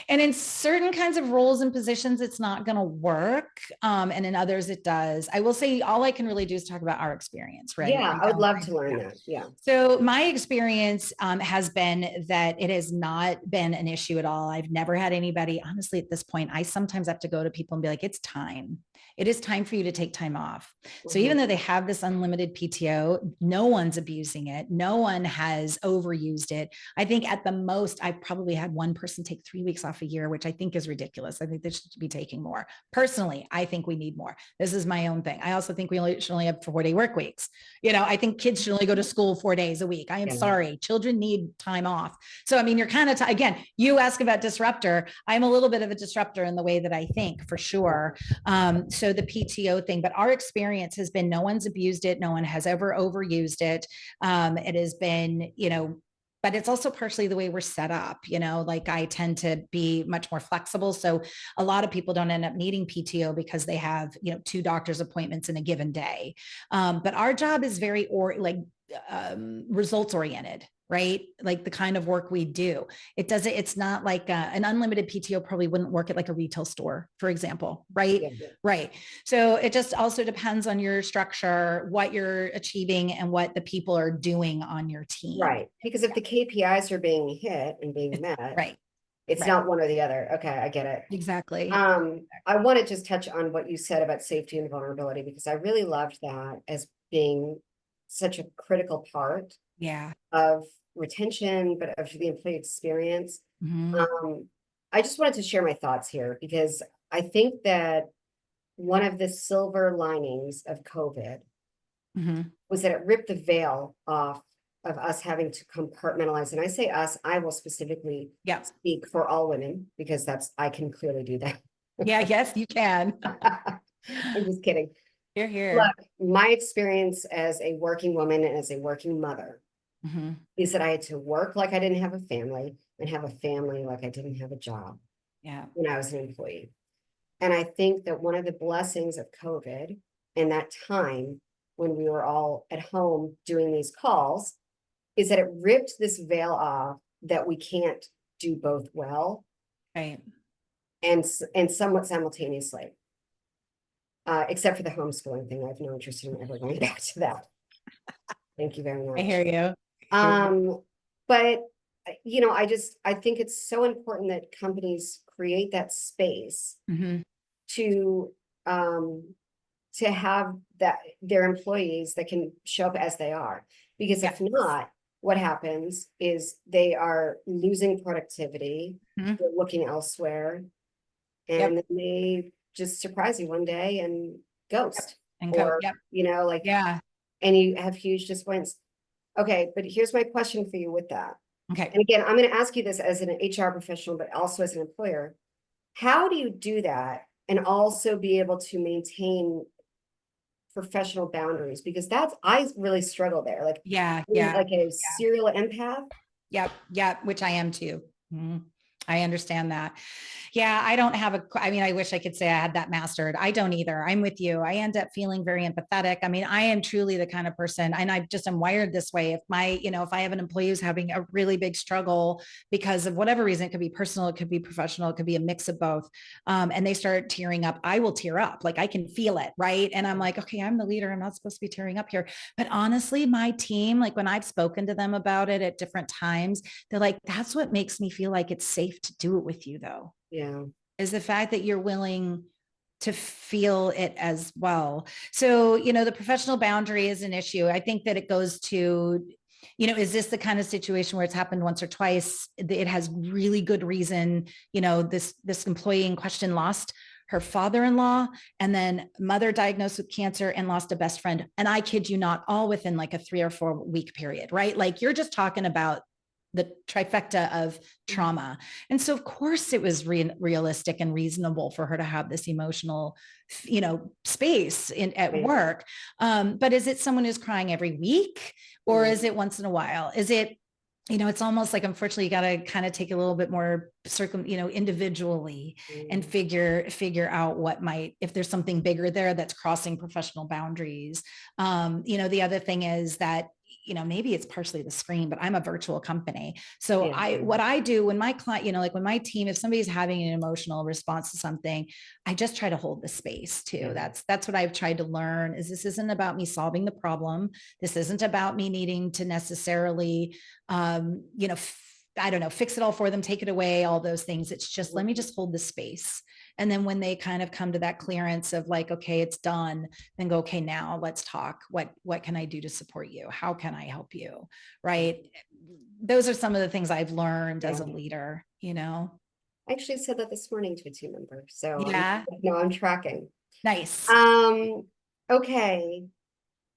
And in certain kinds of roles and positions, it's not going to work. And in others, it does. I will say all I can really do is talk about our experience, right? Yeah, I would love to learn that. Yeah. So my experience has been that it has not been an issue at all. I've never had anybody, honestly, at this point, I sometimes have to go to people and be like, it's time. It is time for you to take time off. So even though they have this unlimited PTO, no one's abusing it. No one has overused it. I think at the most, I've probably had one person person take 3 weeks off a year, which I think is ridiculous. I think they should be taking more. Personally, I think we need more. This is my own thing. I also think we should only have 4-day work weeks. I think kids should only go to school 4 days a week. I am sorry. Children need time off. So, I mean, you're kind of, again, you ask about disruptor. I'm a little bit of a disruptor in the way that I think, for sure. So the PTO thing, but our experience has been no one's abused it. No one has ever overused it. It has been, but it's also partially the way we're set up, like I tend to be much more flexible. So a lot of people don't end up needing PTO because they have, 2 doctor's appointments in a given day. But our job is very, results oriented, right? Like the kind of work we do. It's not like an unlimited PTO probably wouldn't work at like a retail store, for example, right? Yeah. Right. So it just also depends on your structure, what you're achieving and what the people are doing on your team. Right. Because if the KPIs are being hit and being met, right. It's right. not one or the other. Okay, I get it. Exactly. I want to just touch on what you said about safety and vulnerability, because I really loved that as being such a critical part of retention, but of the employee experience. I just wanted to share my thoughts here, because I think that one of the silver linings of COVID was that it ripped the veil off of us having to compartmentalize. And I say us, I will specifically speak for all women, because I can clearly do that. Yes, you can. I'm just kidding. You're here. Look, my experience as a working woman and as a working mother is that I had to work like I didn't have a family, and have a family like I didn't have a job when I was an employee. And I think that one of the blessings of COVID and that time when we were all at home doing these calls is that it ripped this veil off that we can't do both well. Right. And somewhat simultaneously. Except for the homeschooling thing. I have no interest in ever going back to that. Thank you very much. I hear you. But I think it's so important that companies create that space to have that their employees that can show up as they are. Because if not, what happens is they are losing productivity, they're looking elsewhere, and then they just surprise you one day and ghost. And you have huge disappointments. Okay, but here's my question for you with that. Okay. And again, I'm going to ask you this as an HR professional, but also as an employer. How do you do that and also be able to maintain professional boundaries? Because I really struggle there. Like, like a serial empath. Yep. Which I am too. I understand that. Yeah, I don't have I wish I could say I had that mastered. I don't either. I'm with you. I end up feeling very empathetic. I mean, I am truly the kind of person, and I just am wired this way. If if I have an employee who's having a really big struggle because of whatever reason, it could be personal, it could be professional, it could be a mix of both. And they start tearing up, I will tear up. Like I can feel it. Right. And I'm like, okay, I'm the leader. I'm not supposed to be tearing up here. But honestly, my team, like when I've spoken to them about it at different times, they're like, that's what makes me feel like it's safe to do it with you, though. Yeah. Is the fact that you're willing to feel it as well. So, the professional boundary is an issue. I think that it goes to, is this the kind of situation where it's happened once or twice? It has really good reason. This employee in question lost her father-in-law, and then mother diagnosed with cancer and lost a best friend. And I kid you not, all within like a 3 or 4 week period, right? Like you're just talking about the trifecta of trauma. And so of course it was realistic and reasonable for her to have this emotional, space at work. But is it someone who's crying every week, or is it once in a while? Is it, it's almost like, unfortunately, you got to kind of take a little bit more individually and figure out if there's something bigger there that's crossing professional boundaries. The other thing is that, maybe it's partially the screen, but I'm a virtual company. So what I do when my client, like when my team, if somebody's having an emotional response to something, I just try to hold the space too. That's what I've tried to learn is this isn't about me solving the problem. This isn't about me needing to necessarily, I don't know, fix it all for them, take it away, all those things. It's just, let me just hold the space. And then when they kind of come to that clearance of like, okay, it's done, then go, okay, now let's talk. What can I do to support you? How can I help you? Right. those are some of the things I've learned as a Yeah. leader, I actually said that this morning to a team member. So Yeah. I'm tracking. Nice. Okay.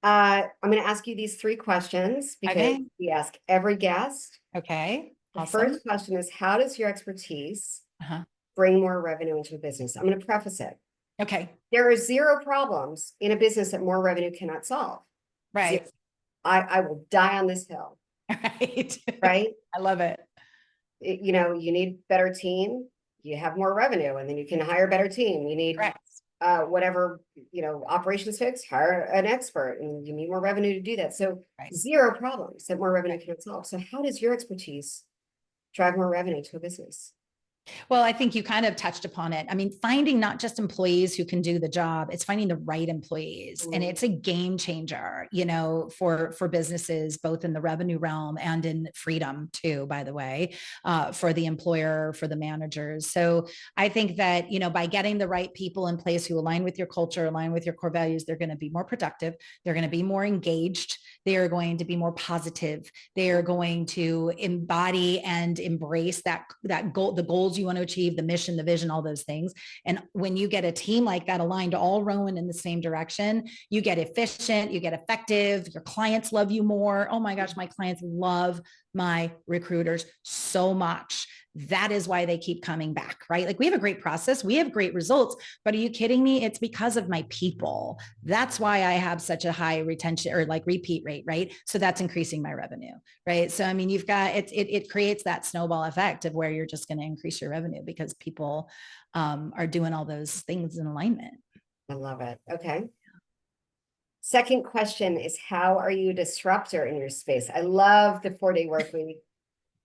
I'm going to ask you these 3 questions because Okay. we ask every guest. Okay. The Awesome. first question is, how does your expertise Uh-huh. bring more revenue into a business? I'm going to preface it. Okay. There are 0 problems in a business that more revenue cannot solve. Zero. Right. I will die on this hill, Right. right? I love it. You need better team, you have more revenue, and then you can hire a better team. You need Correct. whatever, operations fix, hire an expert, and you need more revenue to do that. So Right. 0 problems that more revenue can solve. So how does your expertise drive more revenue to a business? Well, I think you kind of touched upon it. I mean, finding not just employees who can do the job, it's finding the right employees. And it's a game changer, for businesses, both in the revenue realm and in freedom too, by the way, for the employer, for the managers. So I think that, by getting the right people in place who align with your culture, align with your core values, they're going to be more productive. They're going to be more engaged. They are going to be more positive. They are going to embody and embrace that goal, the goals you want to achieve, the mission, the vision, all those things. And when you get a team like that aligned, all rowing in the same direction, you get efficient, you get effective, your clients love you more. Oh my gosh, my clients love my recruiters so much. That is why they keep coming back, right? Like we have a great process, we have great results, but are you kidding me? It's because of my people. That's why I have such a high retention or like repeat rate, right? So that's increasing my revenue, right? So I mean, you've got it creates that snowball effect of where you're just going to increase your revenue because people are doing all those things in alignment. I love it. Okay. Second question is, how are you a disruptor in your space? I love the 4-day work week.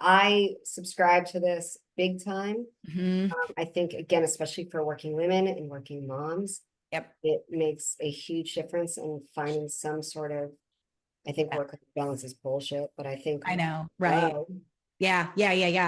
I subscribe to this big time. Mm-hmm. I think, again, especially for working women and working moms, Yep. it makes a huge difference in finding some sort of, I think Yeah. work-life balance is bullshit, but I think, I know, right? wow, Yeah,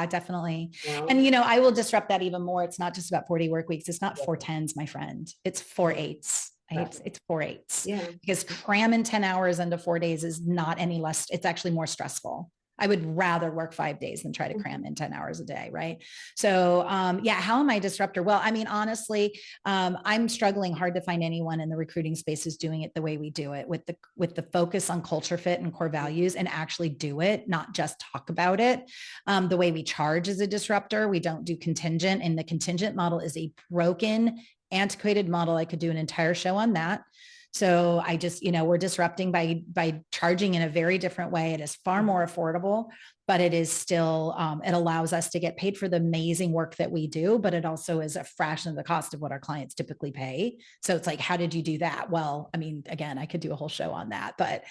definitely. you know, And I will disrupt that even more. It's not just about 40 work weeks. It's not 4 10s, my friend. It's 4 8s. It's 4 8s. yeah, Because cramming 10 hours into 4 days is not any less, it's actually more stressful. I would rather work 5 days than try to cram in 10 hours a day. Right. So, yeah, how am I a disruptor? Well, I mean, honestly, I'm struggling hard to find anyone in the recruiting space who's doing it the way we do it with the focus on culture fit and core values and actually do it, not just talk about it. The way we charge as a disruptor, we don't do contingent, and the contingent model is a broken, antiquated model. I could do an entire show on that. So I just, we're disrupting by charging in a very different way. It is far more affordable, but it is still, it allows us to get paid for the amazing work that we do, but it also is a fraction of the cost of what our clients typically pay. So it's like, how did you do that? Well, I mean, again, I could do a whole show on that, but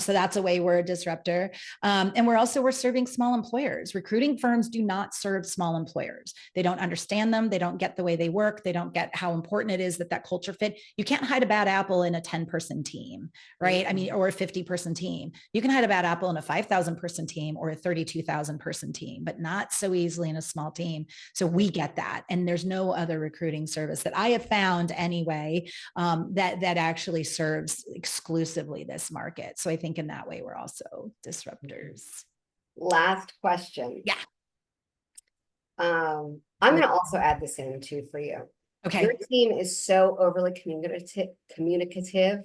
so that's a way we're a disruptor. And we're serving small employers. Recruiting firms do not serve small employers. They don't understand them. They don't get the way they work. They don't get how important it is that culture fit. You can't hide a bad apple in a 10-person team, right? I mean, or a 50-person team. You can hide a bad apple in a 5,000-person team or a 32,000-person team, but not so easily in a small team. So we get that. And there's no other recruiting service that I have found anyway, that actually serves exclusively this market. So I think in that way, we're also disruptors. Last question. Yeah. I'm going to also add this in too for you. Okay. Your team is so overly communicative.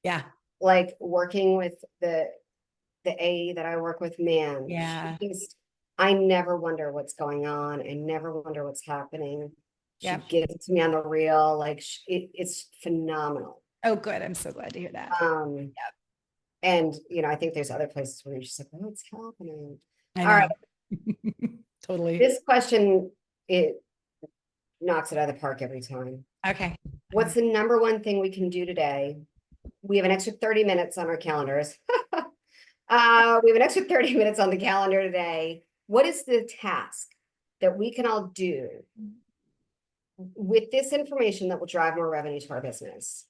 Yeah. Like working with the A that I work with, man. Yeah. I never wonder what's going on and never wonder what's happening. She Yeah. gives it to me on the reel. Like it's phenomenal. Oh, good. I'm so glad to hear that. Yep. And I think there's other places where you're just like, oh, it's happening. I All right. Totally. This question, it knocks it out of the park every time. Okay. What's the number one thing we can do today? We have an extra 30 minutes on our calendars. We have an extra 30 minutes on the calendar today. What is the task that we can all do with this information that will drive more revenue to our business?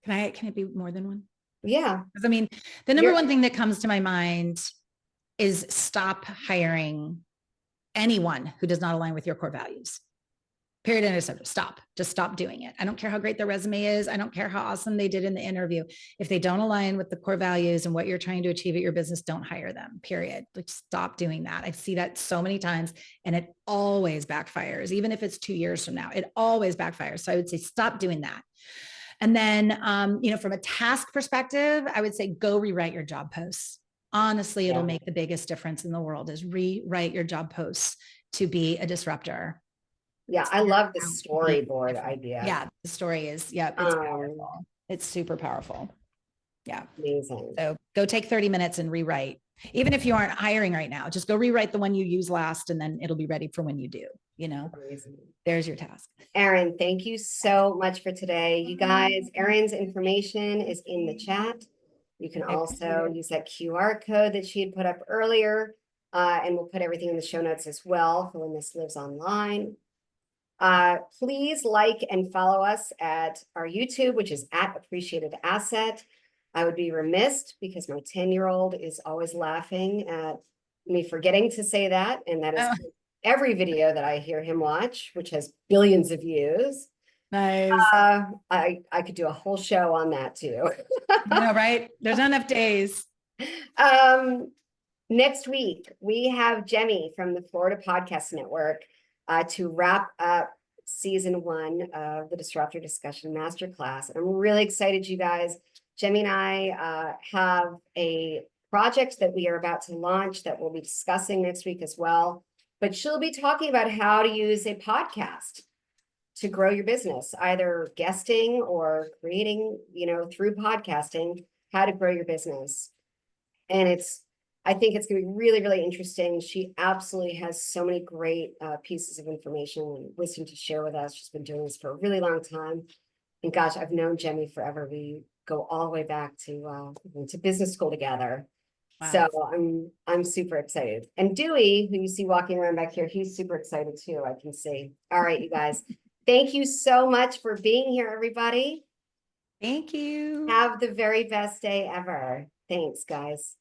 Right. Can it be more than one? Yeah. Because I mean, the number one thing that comes to my mind is stop hiring anyone who does not align with your core values. Period. End of subject. Stop. Just stop doing it. I don't care how great their resume is. I don't care how awesome they did in the interview. If they don't align with the core values and what you're trying to achieve at your business, don't hire them. Period. Like, stop doing that. I see that so many times, and it always backfires. Even if it's 2 years from now, it always backfires. So I would say stop doing that. And then, from a task perspective, I would say go rewrite your job posts. Honestly, it'll make the biggest difference in the world is rewrite your job posts to be a disruptor. Yeah, I love the storyboard idea. Yeah, the story is, it's powerful. It's super powerful. Yeah. Amazing. So go take 30 minutes and rewrite. Even if you aren't hiring right now, just go rewrite the one you use last, and then it'll be ready for when you do, Amazing. There's your task. Erin, thank you so much for today. You guys, Erin's information is in the chat. You can also use that QR code that she had put up earlier. And we'll put everything in the show notes as well for when this lives online. Please like and follow us at our YouTube, which is at Appreciated Asset. I would be remiss because my 10-year-old is always laughing at me forgetting to say that. And that is every video that I hear him watch, which has billions of views. Nice. I could do a whole show on that too. Right? There's not enough days. Next week, we have Jemmy from the Florida Podcast Network to wrap up season 1 of the Disruptor Discussion Masterclass. And I'm really excited, you guys. Jemmy and I have a project that we are about to launch that we'll be discussing next week as well. But she'll be talking about how to use a podcast to grow your business, either guesting or creating, through podcasting, how to grow your business. And I think it's going to be really, really interesting. She absolutely has so many great pieces of information and wisdom to share with us. She's been doing this for a really long time. And gosh, I've known Jemmy forever. We go all the way back to business school together. Wow. So I'm super excited. And Dewey, who you see walking around back here, he's super excited too, I can see. All right, you guys. Thank you so much for being here, everybody. Thank you. Have the very best day ever. Thanks, guys.